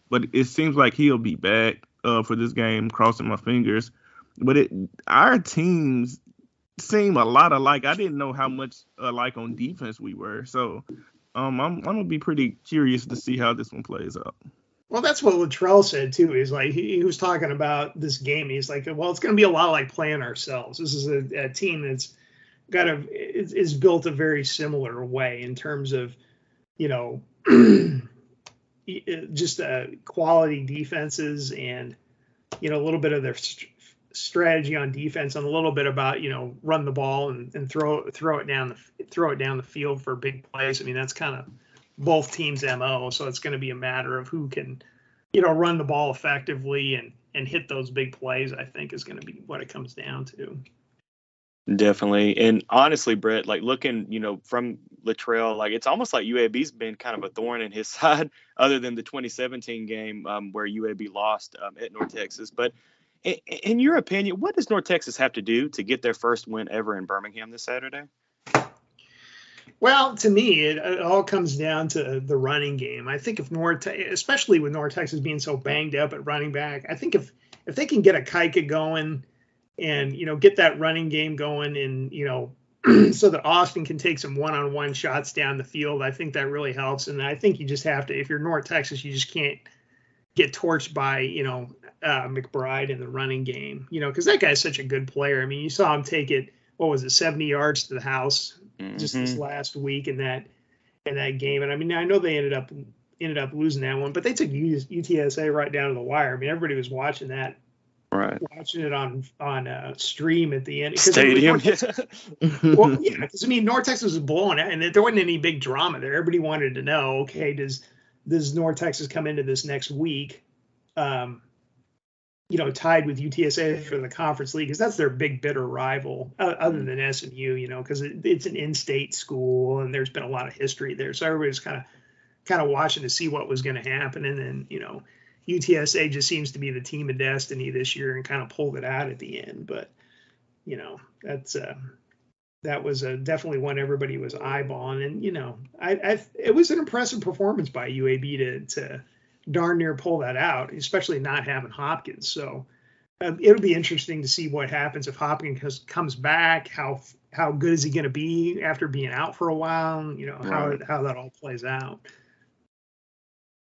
But it seems like he'll be back for this game, crossing my fingers. but our teams seem a lot alike. I didn't know how much alike on defense we were. So I'm gonna be pretty curious to see how this one plays out. Well, that's what Luttrell said too. He's like he was talking about this game. He's like, well, it's going to be a lot like playing ourselves. This is a team that's is built a very similar way in terms of, just quality defenses and a little bit of their strategy on defense and a little bit about run the ball and throw it down the field for big plays. I mean, that's kind of both teams' MO. So it's going to be a matter of who can, run the ball effectively and hit those big plays, I think is going to be what it comes down to. Definitely. And honestly, Brett, like looking, from Luttrell, like it's almost like UAB's been kind of a thorn in his side other than the 2017 game where UAB lost at North Texas. But in your opinion, what does North Texas have to do to get their first win ever in Birmingham this Saturday? Well, to me, it all comes down to the running game. I think if especially with North Texas being so banged up at running back, I think if they can get a Kika going and, get that running game going and, so that Austin can take some one-on-one shots down the field, I think that really helps. And I think you just have to, if you're North Texas, you just can't get torched by, McBride in the running game, because that guy's such a good player. I mean, you saw him take it, 70 yards to the house just this last week in that game. And I mean, I know they ended up losing that one, but they took UTSA right down to the wire. I mean, everybody was watching that, right? Watching it on stream at the end. Stadium. Well, yeah, because I mean, North Texas was blowing it, and there wasn't any big drama there. Everybody wanted to know, okay, does North Texas come into this next week, tied with UTSA for the conference league, because that's their big bitter rival, other than SMU, because it's an in-state school and there's been a lot of history there. So everybody's kind of watching to see what was going to happen. And then, UTSA just seems to be the team of destiny this year and kind of pulled it out at the end. But, that was definitely one everybody was eyeballing. And, it was an impressive performance by UAB to darn near pull that out, especially not having Hopkins. So it'll be interesting to see what happens if Hopkins comes back. How good is he going to be after being out for a while? Right. How that all plays out.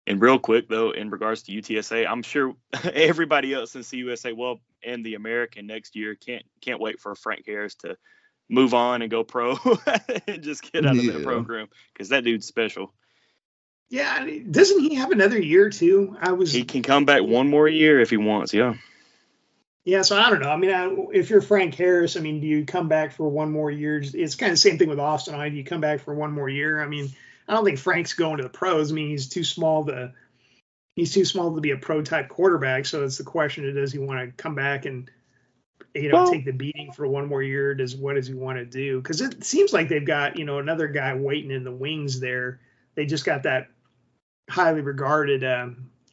And real quick, though, in regards to UTSA, I'm sure everybody else in CUSA, and the American next year can't wait for Frank Harris to move on and go pro and just get out of that program, because that dude's special. Yeah, doesn't he have another year too? He can come back one more year if he wants. Yeah. Yeah, so I don't know. I mean, if you're Frank Harris, I mean, do you come back for one more year? It's kind of the same thing with Austin. Do you come back for one more year? I mean, I don't think Frank's going to the pros. I mean, he's too small to be a pro type quarterback. So it's the question: does he want to come back and take the beating for one more year? What does he want to do? Because it seems like they've got another guy waiting in the wings there. They just got that highly regarded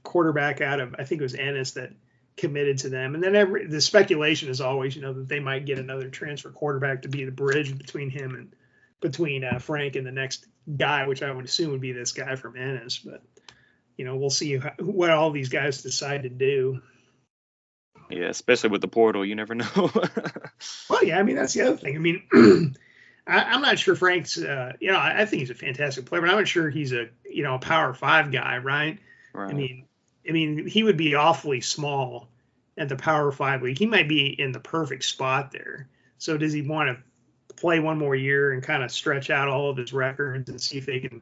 quarterback out of, I think it was Ennis, that committed to them. And then the speculation is always, that they might get another transfer quarterback to be the bridge between Frank and the next guy, which I would assume would be this guy from Ennis. But, we'll see what all these guys decide to do. Yeah, especially with the portal, you never know. Well, yeah, I mean, that's the other thing. I mean, I'm not sure Frank's, I think he's a fantastic player, but I'm not sure he's a Power 5 guy, right? Right. I mean, he would be awfully small at the Power 5 league. He might be in the perfect spot there. So does he want to play one more year and kind of stretch out all of his records and see if they can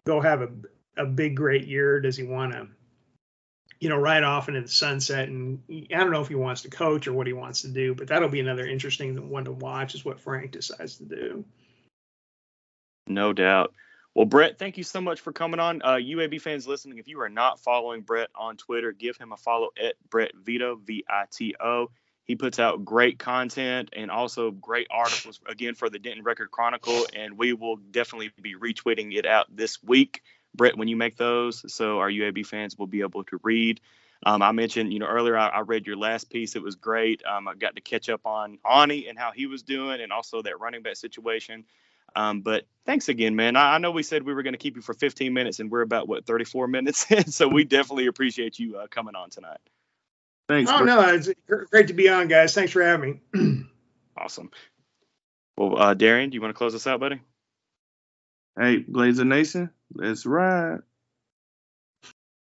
go have a big, great year? Does he want to, ride off into the sunset? And I don't know if he wants to coach or what he wants to do, but that'll be another interesting one to watch, is what Frank decides to do. No doubt. Well, Brett, thank you so much for coming on. UAB fans listening, if you are not following Brett on Twitter, give him a follow at Brett Vito, Vito. He puts out great content and also great articles, again, for the Denton Record-Chronicle, and we will definitely be retweeting it out this week, Brett, when you make those, so our UAB fans will be able to read. I mentioned, earlier I read your last piece. It was great. I got to catch up on Ani and how he was doing, and also that running back situation. But thanks again, man. I know we said we were going to keep you for 15 minutes, and we're about, 34 minutes in, so we definitely appreciate you coming on tonight. Thanks. Oh, bro. no, it's great to be on, guys. Thanks for having me. Awesome. Well, Darian, do you want to close us out, buddy? Hey, Blazer Nation, let's ride.